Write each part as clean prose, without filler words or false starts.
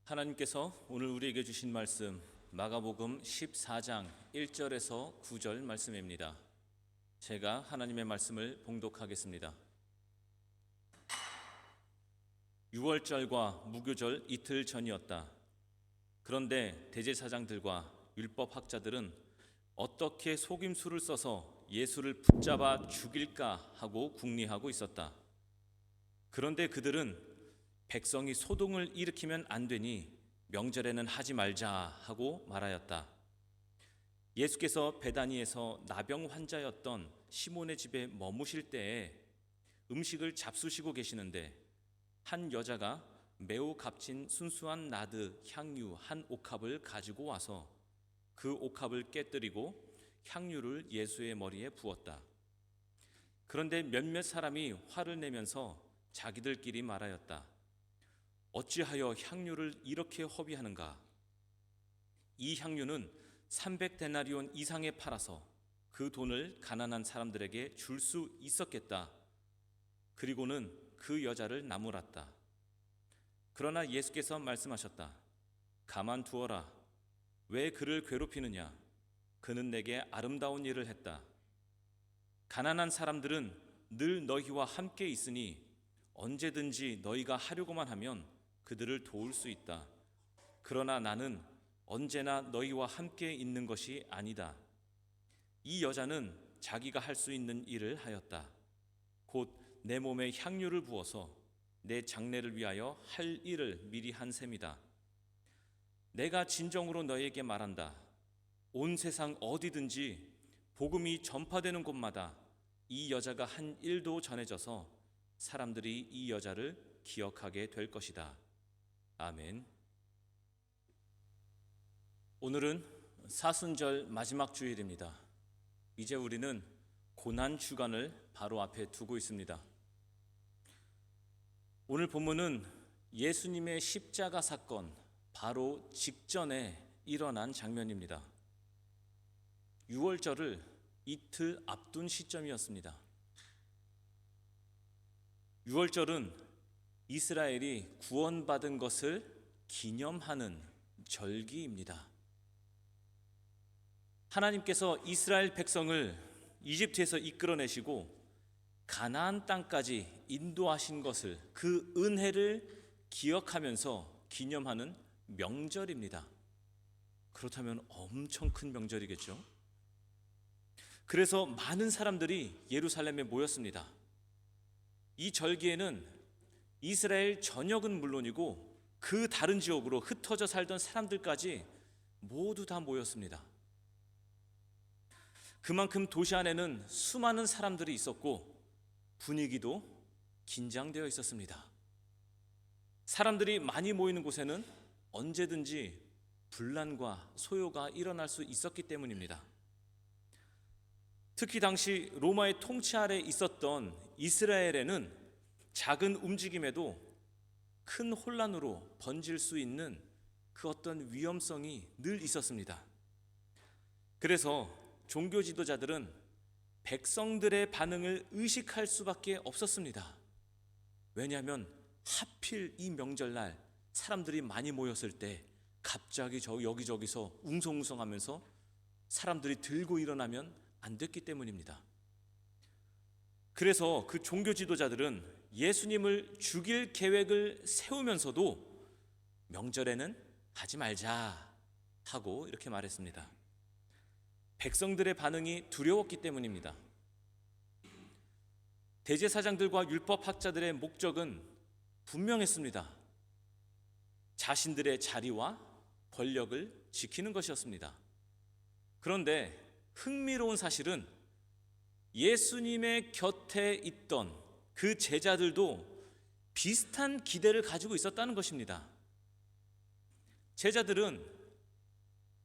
하나님께서 오늘 우리에게 주신 말씀 마가복음 14장 1절에서 9절 말씀입니다. 제가 하나님의 말씀을 봉독하겠습니다. 6월절과 무교절 이틀 전이었다. 그런데 대제사장들과 율법학자들은 어떻게 속임수를 써서 예수를 붙잡아 죽일까 하고 궁리하고 있었다. 그런데 그들은 백성이 소동을 일으키면 안 되니 명절에는 하지 말자 하고 말하였다. 예수께서 베다니에서 나병 환자였던 시몬의 집에 머무실 때에 음식을 잡수시고 계시는데 한 여자가 매우 값진 순수한 나드 향유 한 옥합을 가지고 와서 그 옥합을 깨뜨리고 향유를 예수의 머리에 부었다. 그런데 몇몇 사람이 화를 내면서 자기들끼리 말하였다. 어찌하여 향유를 이렇게 허비하는가? 이 향유는 300데나리온 이상에 팔아서 그 돈을 가난한 사람들에게 줄 수 있었겠다. 그리고는 그 여자를 나무랐다. 그러나 예수께서 말씀하셨다. 가만두어라. 왜 그를 괴롭히느냐? 그는 내게 아름다운 일을 했다. 가난한 사람들은 늘 너희와 함께 있으니 언제든지 너희가 하려고만 하면 그들을 도울 수 있다. 그러나 나는 언제나 너희와 함께 있는 것이 아니다. 이 여자는 자기가 할 수 있는 일을 하였다. 곧 내 몸에 향유를 부어서 내 장례를 위하여 할 일을 미리 한 셈이다. 내가 진정으로 너희에게 말한다. 온 세상 어디든지 복음이 전파되는 곳마다 이 여자가 한 일도 전해져서 사람들이 이 여자를 기억하게 될 것이다. 아멘. 오늘은 사순절 마지막 주일입니다. 이제 우리는 고난 주간을 바로 앞에 두고 있습니다. 오늘 본문은 예수님의 십자가 사건 바로 직전에 일어난 장면입니다. 6월절을 이틀 앞둔 시점이었습니다. 6월절은 이스라엘이 구원받은 것을 기념하는 절기입니다. 하나님께서 이스라엘 백성을 이집트에서 이끌어내시고 가나안 땅까지 인도하신 것을, 그 은혜를 기억하면서 기념하는 명절입니다. 그렇다면 엄청 큰 명절이겠죠. 그래서 많은 사람들이 예루살렘에 모였습니다. 이 절기에는 이스라엘 전역은 물론이고 그 다른 지역으로 흩어져 살던 사람들까지 모두 다 모였습니다. 그만큼 도시 안에는 수많은 사람들이 있었고 분위기도 긴장되어 있었습니다. 사람들이 많이 모이는 곳에는 언제든지 분란과 소요가 일어날 수 있었기 때문입니다. 특히 당시 로마의 통치 아래 있었던 이스라엘에는 작은 움직임에도 큰 혼란으로 번질 수 있는 그 어떤 위험성이 늘 있었습니다. 그래서 종교 지도자들은 백성들의 반응을 의식할 수밖에 없었습니다. 왜냐하면 하필 이 명절날 사람들이 많이 모였을 때 갑자기 여기저기서 웅성웅성하면서 사람들이 들고 일어나면 안 됐기 때문입니다. 그래서 그 종교 지도자들은 예수님을 죽일 계획을 세우면서도 명절에는 하지 말자 하고 이렇게 말했습니다. 백성들의 반응이 두려웠기 때문입니다. 대제사장들과 율법학자들의 목적은 분명했습니다. 자신들의 자리와 권력을 지키는 것이었습니다. 그런데 흥미로운 사실은 예수님의 곁에 있던 그 제자들도 비슷한 기대를 가지고 있었다는 것입니다. 제자들은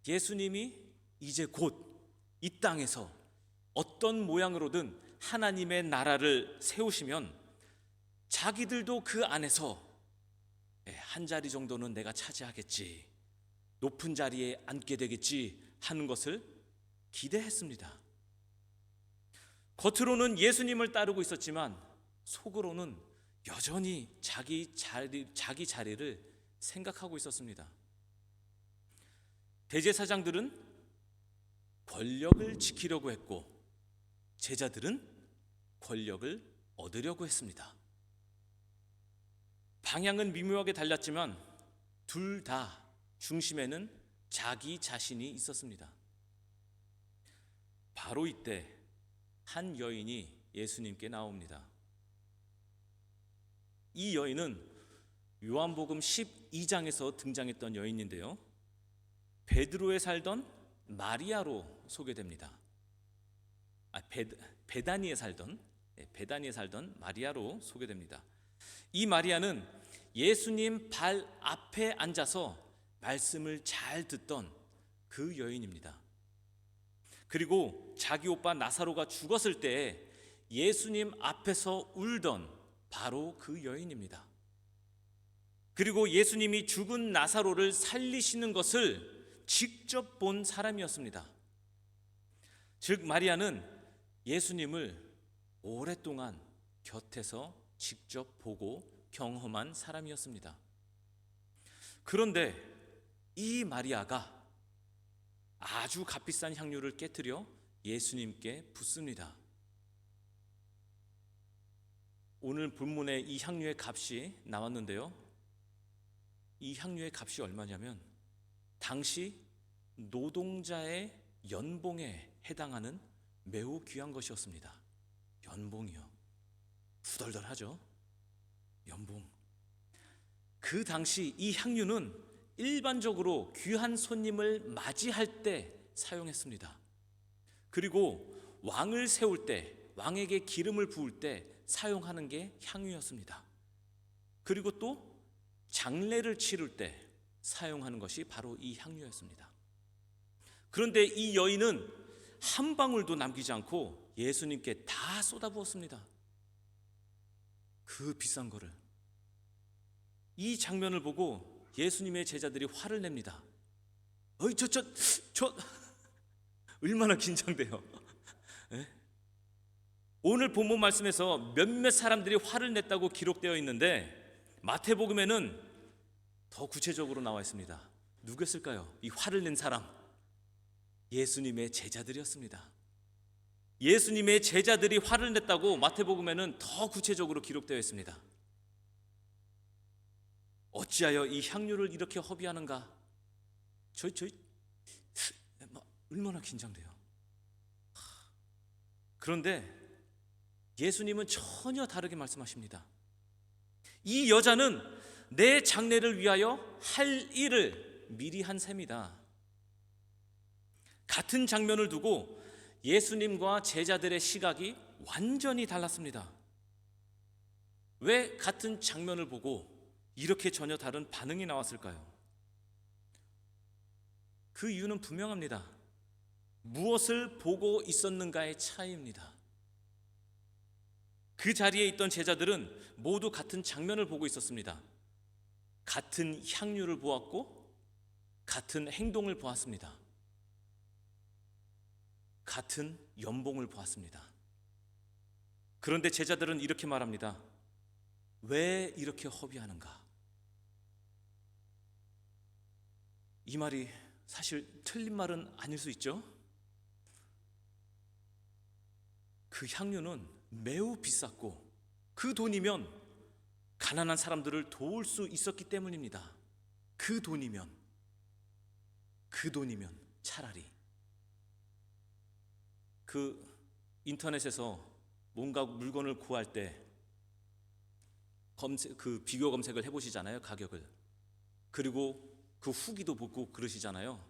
예수님이 이제 곧 이 땅에서 어떤 모양으로든 하나님의 나라를 세우시면 자기들도 그 안에서 한 자리 정도는 내가 차지하겠지, 높은 자리에 앉게 되겠지 하는 것을 기대했습니다. 겉으로는 예수님을 따르고 있었지만 속으로는 여전히 자기 자리를 생각하고 있었습니다. 대제사장들은 권력을 지키려고 했고 제자들은 권력을 얻으려고 했습니다. 방향은 미묘하게 달랐지만 둘 다 중심에는 자기 자신이 있었습니다. 바로 이때 한 여인이 예수님께 나옵니다. 이 여인은 요한복음 12장에서 등장했던 여인인데요, 베드로에 살던 마리아로 소개됩니다. 베다니에 살던 마리아로 소개됩니다. 이 마리아는 예수님 발 앞에 앉아서 말씀을 잘 듣던 그 여인입니다. 그리고 자기 오빠 나사로가 죽었을 때 예수님 앞에서 울던 바로 그 여인입니다. 그리고 예수님이 죽은 나사로를 살리시는 것을 직접 본 사람이었습니다. 즉 마리아는 예수님을 오랫동안 곁에서 직접 보고 경험한 사람이었습니다. 그런데 이 마리아가 아주 값비싼 향유를 깨뜨려 예수님께 붓습니다. 오늘 본문에 이 향유의 값이 나왔는데요, 이 향유의 값이 얼마냐면 당시 노동자의 연봉에 해당하는 매우 귀한 것이었습니다. 연봉이요. 후덜덜하죠. 연봉. 그 당시 이 향유는 일반적으로 귀한 손님을 맞이할 때 사용했습니다. 그리고 왕을 세울 때, 왕에게 기름을 부을 때 사용하는 게 향유였습니다. 그리고 또 장례를 치를 때 사용하는 것이 바로 이 향유였습니다. 그런데 이 여인은 한 방울도 남기지 않고 예수님께 다 쏟아부었습니다. 그 비싼 거를. 이 장면을 보고 예수님의 제자들이 화를 냅니다. 저 얼마나 긴장돼요. 네? 오늘 본문 말씀에서 몇몇 사람들이 화를 냈다고 기록되어 있는데 마태복음에는 더 구체적으로 나와 있습니다. 누구였을까요? 이 화를 낸 사람, 예수님의 제자들이었습니다. 예수님의 제자들이 화를 냈다고 마태복음에는 더 구체적으로 기록되어 있습니다. 어찌하여 이 향유를 이렇게 허비하는가? 얼마나 긴장돼요. 그런데 예수님은 전혀 다르게 말씀하십니다. 이 여자는 내 장례를 위하여 할 일을 미리 한 셈이다. 같은 장면을 두고 예수님과 제자들의 시각이 완전히 달랐습니다. 왜 같은 장면을 보고 이렇게 전혀 다른 반응이 나왔을까요? 그 이유는 분명합니다. 무엇을 보고 있었는가의 차이입니다. 그 자리에 있던 제자들은 모두 같은 장면을 보고 있었습니다. 같은 향유를 보았고 같은 행동을 보았습니다. 같은 연봉을 보았습니다. 그런데 제자들은 이렇게 말합니다. 왜 이렇게 허비하는가? 이 말이 사실 틀린 말은 아닐 수 있죠. 그 향유는 매우 비쌌고 그 돈이면 가난한 사람들을 도울 수 있었기 때문입니다. 그 돈이면 차라리 그 인터넷에서 뭔가 물건을 구할 때 그 비교 검색을 해보시잖아요. 가격을. 그리고 그 후기도 보고 그러시잖아요.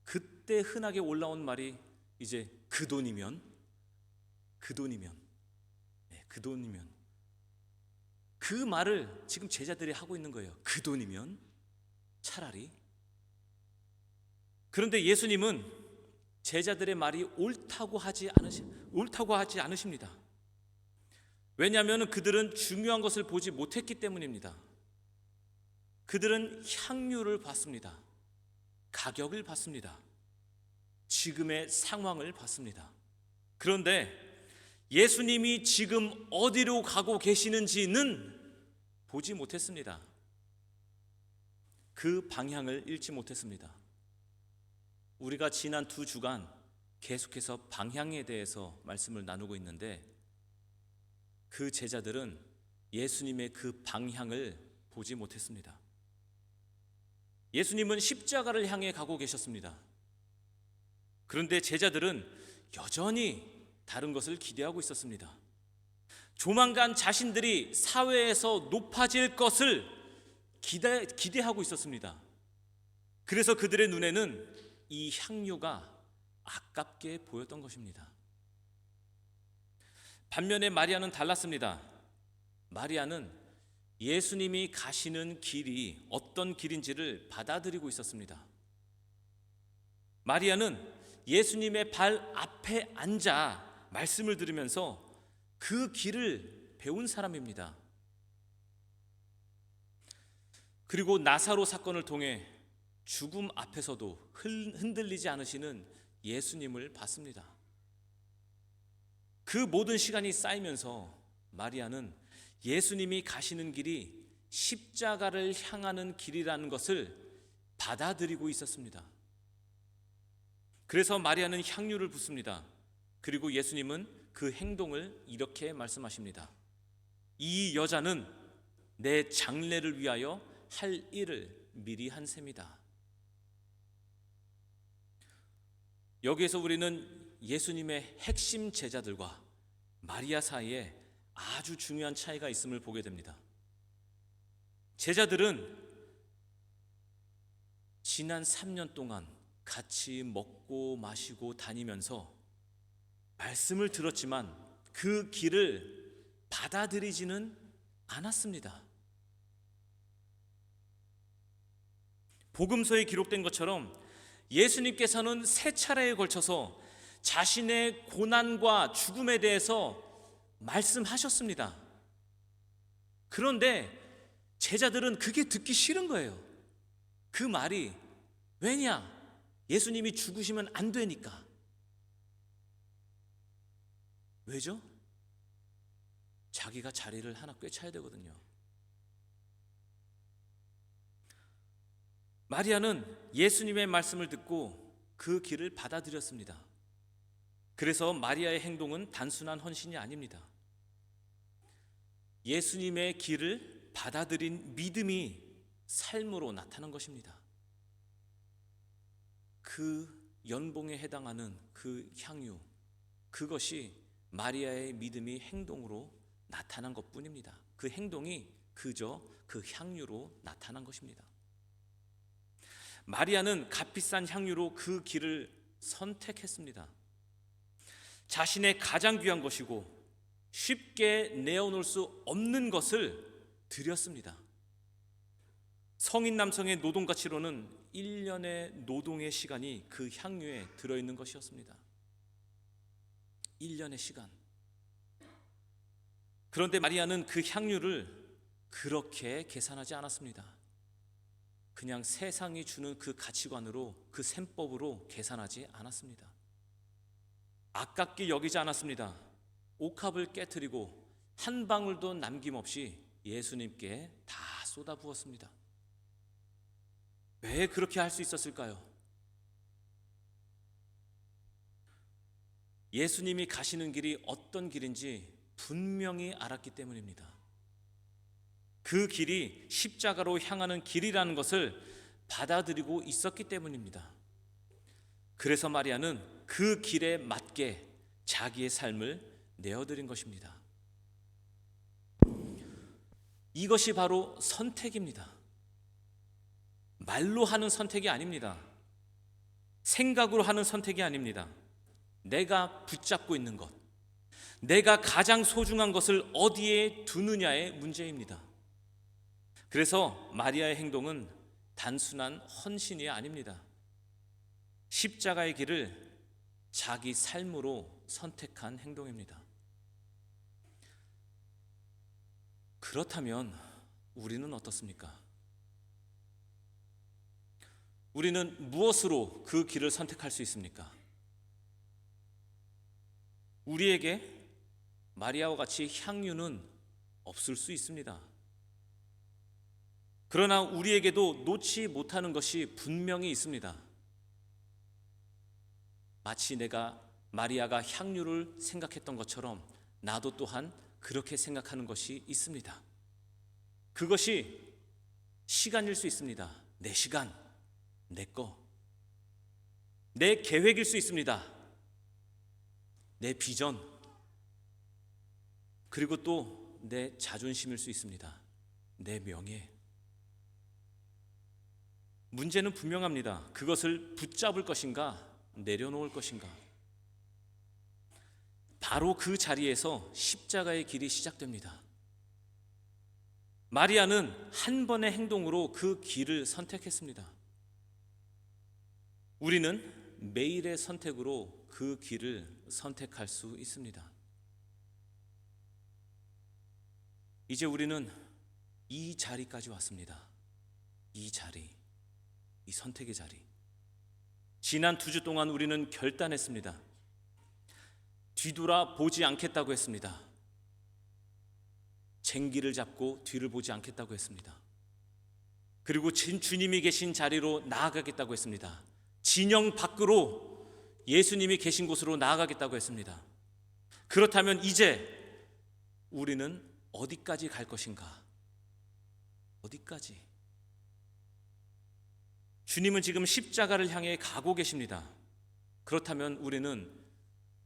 그때 흔하게 올라온 말이 이제 그 돈이면 그 말을 지금 제자들이 하고 있는 거예요. 그 돈이면 차라리. 그런데 예수님은 제자들의 말이 옳다고 하지 않으십니다. 왜냐하면 그들은 중요한 것을 보지 못했기 때문입니다. 그들은 향유를 봤습니다. 가격을 봤습니다. 지금의 상황을 봤습니다. 그런데 예수님이 지금 어디로 가고 계시는지는 보지 못했습니다. 그 방향을 잃지 못했습니다. 우리가 지난 2주간 계속해서 방향에 대해서 말씀을 나누고 있는데, 그 제자들은 예수님의 그 방향을 보지 못했습니다. 예수님은 십자가를 향해 가고 계셨습니다. 그런데 제자들은 여전히 다른 것을 기대하고 있었습니다. 조만간 자신들이 사회에서 높아질 것을 기대하고 있었습니다. 그래서 그들의 눈에는 이 향유가 아깝게 보였던 것입니다. 반면에 마리아는 달랐습니다. 마리아는 예수님이 가시는 길이 어떤 길인지를 받아들이고 있었습니다. 마리아는 예수님의 발 앞에 앉아 말씀을 들으면서 그 길을 배운 사람입니다. 그리고 나사로 사건을 통해 죽음 앞에서도 흔들리지 않으시는 예수님을 봤습니다. 그 모든 시간이 쌓이면서 마리아는 예수님이 가시는 길이 십자가를 향하는 길이라는 것을 받아들이고 있었습니다. 그래서 마리아는 향유를 붓습니다. 그리고 예수님은 그 행동을 이렇게 말씀하십니다. 이 여자는 내 장례를 위하여 할 일을 미리 한 셈이다. 여기에서 우리는 예수님의 핵심 제자들과 마리아 사이에 아주 중요한 차이가 있음을 보게 됩니다. 제자들은 지난 3년 동안 같이 먹고 마시고 다니면서 말씀을 들었지만 그 길을 받아들이지는 않았습니다. 복음서에 기록된 것처럼 예수님께서는 3차례에 걸쳐서 자신의 고난과 죽음에 대해서 말씀하셨습니다. 그런데 제자들은 그게 듣기 싫은 거예요. 그 말이, 왜냐? 예수님이 죽으시면 안 되니까. 왜죠? 자기가 자리를 하나 꿰차야 되거든요. 마리아는 예수님의 말씀을 듣고 그 길을 받아들였습니다. 그래서 마리아의 행동은 단순한 헌신이 아닙니다. 예수님의 길을 받아들인 믿음이 삶으로 나타난 것입니다. 그 연봉에 해당하는 그 향유, 그것이 마리아의 믿음이 행동으로 나타난 것뿐입니다. 그 행동이 그저 그 향유로 나타난 것입니다. 마리아는 값비싼 향유로 그 길을 선택했습니다. 자신의 가장 귀한 것이고 쉽게 내어놓을 수 없는 것을 드렸습니다. 성인 남성의 노동 가치로는 1년의 노동의 시간이 그 향유에 들어있는 것이었습니다. 1년의 시간. 그런데 마리아는 그 향유를 그렇게 계산하지 않았습니다. 그냥 세상이 주는 그 가치관으로, 그 셈법으로 계산하지 않았습니다. 아깝게 여기지 않았습니다. 옥합을 깨트리고 한 방울도 남김없이 예수님께 다 쏟아부었습니다. 왜 그렇게 할 수 있었을까요? 예수님이 가시는 길이 어떤 길인지 분명히 알았기 때문입니다. 그 길이 십자가로 향하는 길이라는 것을 받아들이고 있었기 때문입니다. 그래서 마리아는 그 길에 맞게 자기의 삶을 내어드린 것입니다. 이것이 바로 선택입니다. 말로 하는 선택이 아닙니다. 생각으로 하는 선택이 아닙니다. 내가 붙잡고 있는 것, 내가 가장 소중한 것을 어디에 두느냐의 문제입니다. 그래서 마리아의 행동은 단순한 헌신이 아닙니다. 십자가의 길을 자기 삶으로 선택한 행동입니다. 그렇다면 우리는 어떻습니까? 우리는 무엇으로 그 길을 선택할 수 있습니까? 우리에게 마리아와 같이 향유는 없을 수 있습니다. 그러나 우리에게도 놓지 못하는 것이 분명히 있습니다. 마치 마리아가 향유를 생각했던 것처럼 나도 또한 그렇게 생각하는 것이 있습니다. 그것이 시간일 수 있습니다. 내 시간, 내 거. 내 계획일 수 있습니다. 내 비전. 그리고 또 내 자존심일 수 있습니다. 내 명예. 문제는 분명합니다. 그것을 붙잡을 것인가, 내려놓을 것인가. 바로 그 자리에서 십자가의 길이 시작됩니다. 마리아는 한 번의 행동으로 그 길을 선택했습니다. 우리는 매일의 선택으로 그 길을 선택할 수 있습니다. 이제 우리는 이 자리까지 왔습니다. 이 자리, 이 선택의 자리. 지난 2주 동안 우리는 결단했습니다. 뒤돌아 보지 않겠다고 했습니다. 쟁기를 잡고 뒤를 보지 않겠다고 했습니다. 그리고 주님이 계신 자리로 나아가겠다고 했습니다. 진영 밖으로 예수님이 계신 곳으로 나아가겠다고 했습니다. 그렇다면 이제 우리는 어디까지 갈 것인가? 어디까지? 주님은 지금 십자가를 향해 가고 계십니다. 그렇다면 우리는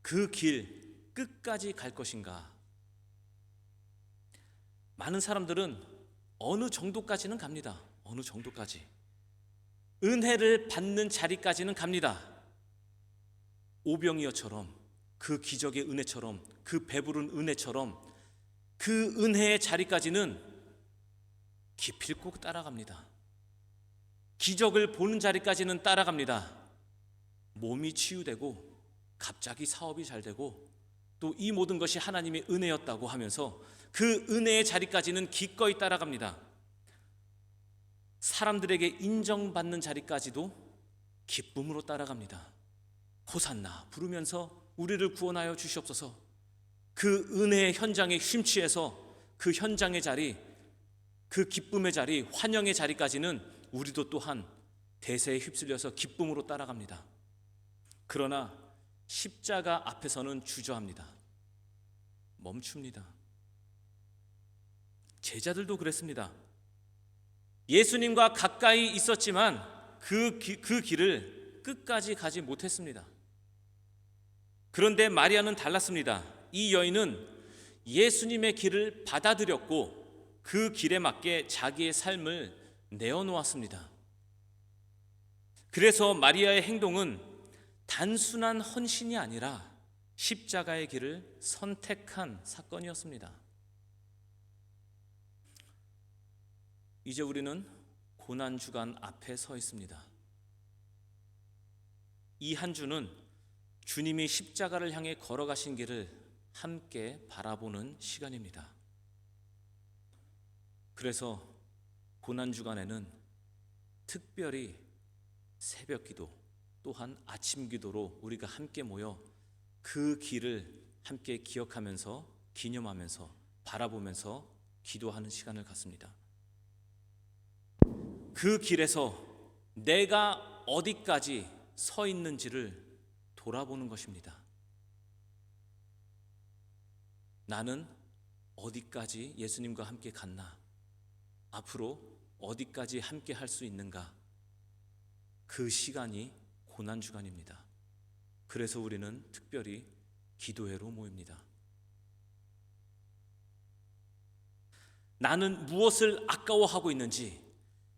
그 길 끝까지 갈 것인가? 많은 사람들은 어느 정도까지는 갑니다. 어느 정도까지. 은혜를 받는 자리까지는 갑니다. 오병이어처럼, 그 기적의 은혜처럼, 그 배부른 은혜처럼 그 은혜의 자리까지는 기필코 따라갑니다. 기적을 보는 자리까지는 따라갑니다. 몸이 치유되고 갑자기 사업이 잘 되고 또 이 모든 것이 하나님의 은혜였다고 하면서 그 은혜의 자리까지는 기꺼이 따라갑니다. 사람들에게 인정받는 자리까지도 기쁨으로 따라갑니다. 호산나 부르면서 우리를 구원하여 주시옵소서. 그 은혜의 현장에 심취해서 그 현장의 자리, 그 기쁨의 자리, 환영의 자리까지는 우리도 또한 대세에 휩쓸려서 기쁨으로 따라갑니다. 그러나 십자가 앞에서는 주저합니다. 멈춥니다. 제자들도 그랬습니다. 예수님과 가까이 있었지만 그 길을 끝까지 가지 못했습니다. 그런데 마리아는 달랐습니다. 이 여인은 예수님의 길을 받아들였고 그 길에 맞게 자기의 삶을 내어놓았습니다. 그래서 마리아의 행동은 단순한 헌신이 아니라 십자가의 길을 선택한 사건이었습니다. 이제 우리는 고난주간 앞에 서 있습니다. 이 한 주는 주님이 십자가를 향해 걸어가신 길을 함께 바라보는 시간입니다. 그래서 고난주간에는 특별히 새벽기도 또한 아침 기도로 우리가 함께 모여 그 길을 함께 기억하면서 기념하면서 바라보면서 기도하는 시간을 갖습니다. 그 길에서 내가 어디까지 서 있는지를 돌아보는 것입니다. 나는 어디까지 예수님과 함께 갔나? 앞으로 어디까지 함께 할 수 있는가? 그 시간이 고난주간입니다. 그래서 우리는 특별히 기도회로 모입니다. 나는 무엇을 아까워하고 있는지,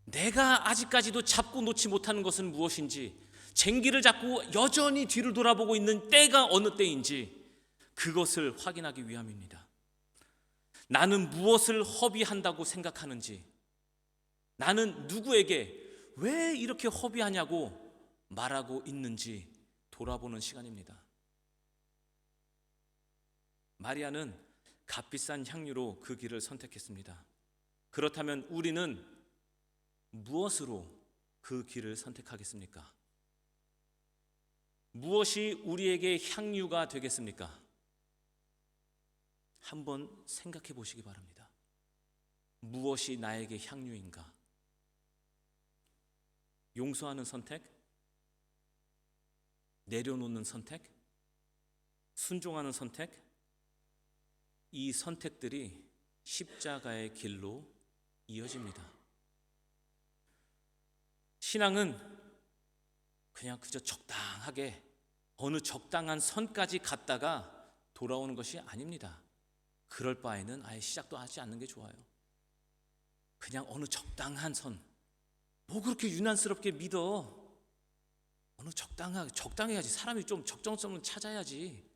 내가 아직까지도 잡고 놓지 못하는 것은 무엇인지, 쟁기를 잡고 여전히 뒤를 돌아보고 있는 때가 어느 때인지 그것을 확인하기 위함입니다. 나는 무엇을 허비한다고 생각하는지, 나는 누구에게 왜 이렇게 허비하냐고 말하고 있는지 돌아보는 시간입니다. 마리아는 값비싼 향유로 그 길을 선택했습니다. 그렇다면 우리는 무엇으로 그 길을 선택하겠습니까? 무엇이 우리에게 향유가 되겠습니까? 한번 생각해 보시기 바랍니다. 무엇이 나에게 향유인가? 용서하는 선택, 내려놓는 선택, 순종하는 선택, 이 선택들이 십자가의 길로 이어집니다. 신앙은 그냥 그저 적당하게 어느 적당한 선까지 갔다가 돌아오는 것이 아닙니다. 그럴 바에는 아예 시작도 하지 않는 게 좋아요. 그냥 어느 적당한 선, 뭐 그렇게 유난스럽게 믿어? 어느 적당해야지. 사람이 좀 적정성을 찾아야지.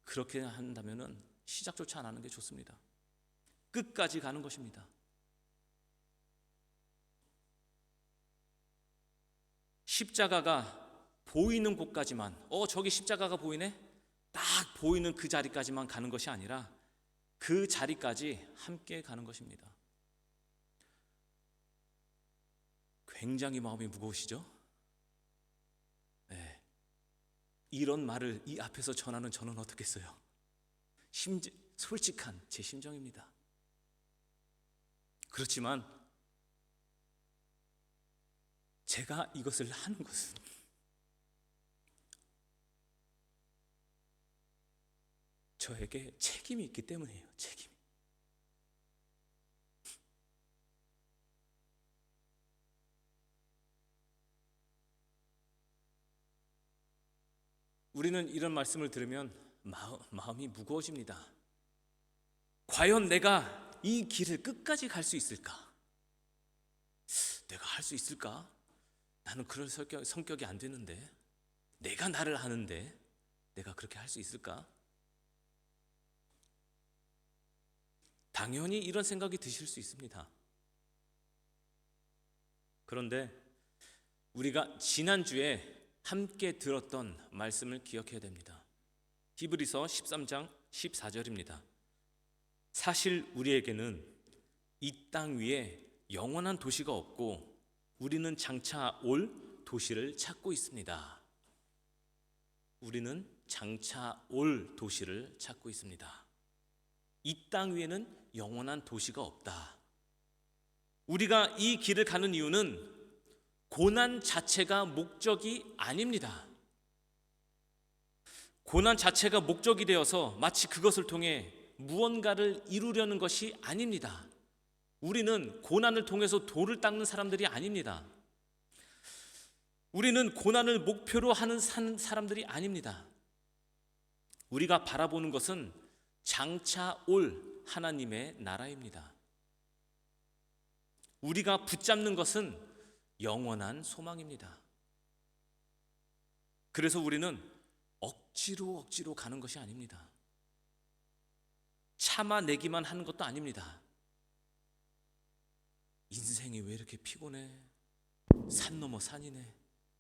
그렇게 한다면은 시작조차 안 하는 게 좋습니다. 끝까지 가는 것입니다. 십자가가 보이는 곳까지만, 저기 십자가가 보이네? 딱 보이는 그 자리까지만 가는 것이 아니라 그 자리까지 함께 가는 것입니다. 굉장히 마음이 무거우시죠? 네. 이런 말을 이 앞에서 전하는 저는 어떻겠어요? 솔직한 제 심정입니다. 그렇지만 제가 이것을 하는 것은 저에게 책임이 있기 때문이에요. 책임. 우리는 이런 말씀을 들으면 마음이 무거워집니다. 과연 내가 이 길을 끝까지 갈 수 있을까? 내가 할 수 있을까? 나는 그런 성격이 안 되는데, 내가 나를 아는데 내가 그렇게 할 수 있을까? 당연히 이런 생각이 드실 수 있습니다. 그런데 우리가 지난주에 함께 들었던 말씀을 기억해야 됩니다. 히브리서 13장 14절입니다. 사실 우리에게는 이 땅 위에 영원한 도시가 없고 우리는 장차 올 도시를 찾고 있습니다. 우리는 장차 올 도시를 찾고 있습니다. 이 땅 위에는 영원한 도시가 없다. 우리가 이 길을 가는 이유는 고난 자체가 목적이 아닙니다. 고난 자체가 목적이 되어서 마치 그것을 통해 무언가를 이루려는 것이 아닙니다. 우리는 고난을 통해서 돌을 닦는 사람들이 아닙니다. 우리는 고난을 목표로 하는 사람들이 아닙니다. 우리가 바라보는 것은 장차 올 하나님의 나라입니다. 우리가 붙잡는 것은 영원한 소망입니다. 그래서 우리는 억지로 가는 것이 아닙니다. 참아내기만 하는 것도 아닙니다. 인생이 왜 이렇게 피곤해? 산 넘어 산이네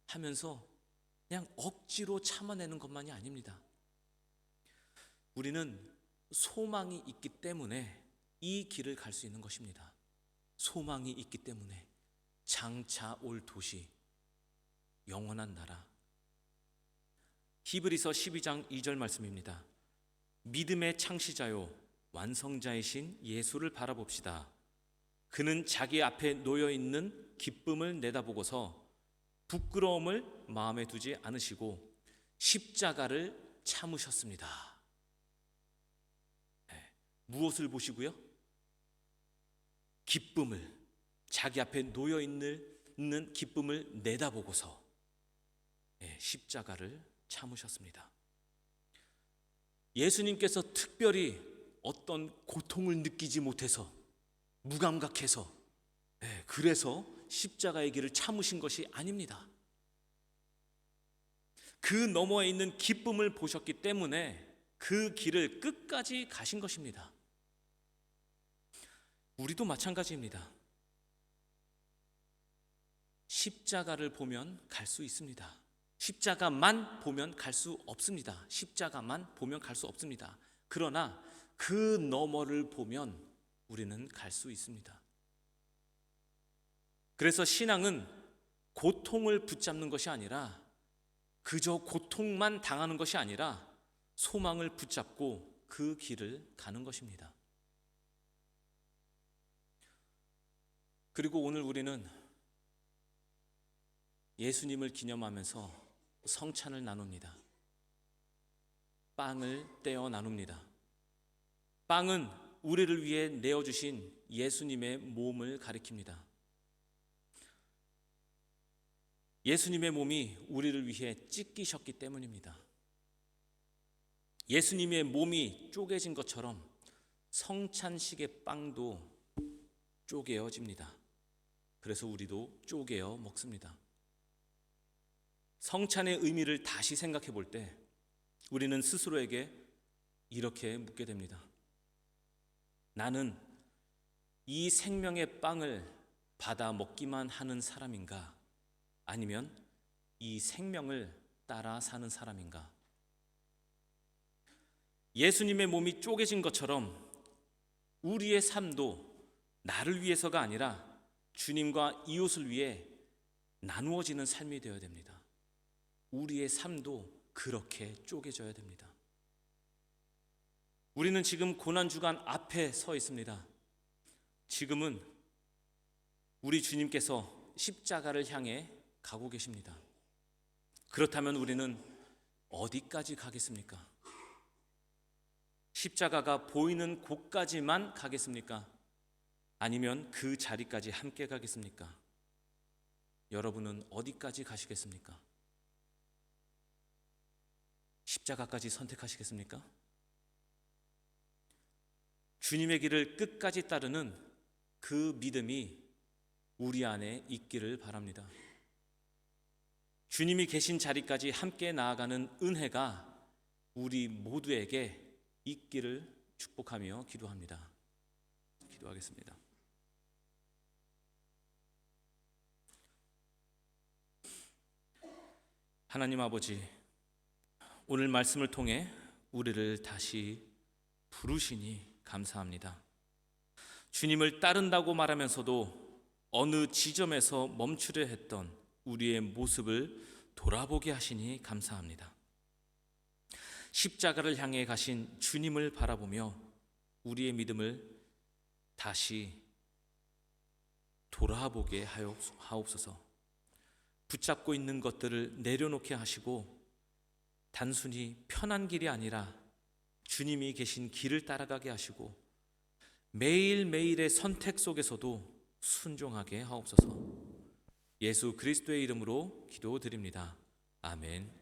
하면서 그냥 억지로 참아내는 것만이 아닙니다. 우리는 소망이 있기 때문에 이 길을 갈 수 있는 것입니다. 소망이 있기 때문에 장차 올 도시, 영원한 나라. 히브리서 12장 2절 말씀입니다. 믿음의 창시자요 완성자이신 예수를 바라봅시다. 그는 자기 앞에 놓여있는 기쁨을 내다보고서 부끄러움을 마음에 두지 않으시고 십자가를 참으셨습니다. 무엇을 보시고요? 기쁨을, 자기 앞에 놓여있는 기쁨을 내다보고서 십자가를 참으셨습니다. 예수님께서 특별히 어떤 고통을 느끼지 못해서 무감각해서 그래서 십자가의 길을 참으신 것이 아닙니다. 그 너머에 있는 기쁨을 보셨기 때문에 그 길을 끝까지 가신 것입니다. 우리도 마찬가지입니다. 십자가를 보면 갈 수 있습니다. 십자가만 보면 갈 수 없습니다. 십자가만 보면 갈 수 없습니다. 그러나 그 너머를 보면 우리는 갈 수 있습니다. 그래서 신앙은 고통을 붙잡는 것이 아니라 그저 고통만 당하는 것이 아니라 소망을 붙잡고 그 길을 가는 것입니다. 그리고 오늘 우리는 예수님을 기념하면서 성찬을 나눕니다. 빵을 떼어 나눕니다. 빵은 우리를 위해 내어주신 예수님의 몸을 가리킵니다. 예수님의 몸이 우리를 위해 찢기셨기 때문입니다. 예수님의 몸이 쪼개진 것처럼 성찬식의 빵도 쪼개어집니다. 그래서 우리도 쪼개어 먹습니다. 성찬의 의미를 다시 생각해 볼 때 우리는 스스로에게 이렇게 묻게 됩니다. 나는 이 생명의 빵을 받아 먹기만 하는 사람인가? 아니면 이 생명을 따라 사는 사람인가? 예수님의 몸이 쪼개진 것처럼 우리의 삶도 나를 위해서가 아니라 주님과 이웃을 위해 나누어지는 삶이 되어야 됩니다. 우리의 삶도 그렇게 쪼개져야 됩니다. 우리는 지금 고난주간 앞에 서 있습니다. 지금은 우리 주님께서 십자가를 향해 가고 계십니다. 그렇다면 우리는 어디까지 가겠습니까? 십자가가 보이는 곳까지만 가겠습니까? 아니면 그 자리까지 함께 가겠습니까? 여러분은 어디까지 가시겠습니까? 십자가까지 선택하시겠습니까? 주님의 길을 끝까지 따르는 그 믿음이 우리 안에 있기를 바랍니다. 주님이 계신 자리까지 함께 나아가는 은혜가 우리 모두에게 있기를 축복하며 기도합니다. 기도하겠습니다. 하나님 아버지, 오늘 말씀을 통해 우리를 다시 부르시니 감사합니다. 주님을 따른다고 말하면서도 어느 지점에서 멈추려 했던 우리의 모습을 돌아보게 하시니 감사합니다. 십자가를 향해 가신 주님을 바라보며 우리의 믿음을 다시 돌아보게 하옵소서. 붙잡고 있는 것들을 내려놓게 하시고 단순히 편한 길이 아니라 주님이 계신 길을 따라가게 하시고 매일매일의 선택 속에서도 순종하게 하옵소서. 예수 그리스도의 이름으로 기도드립니다. 아멘.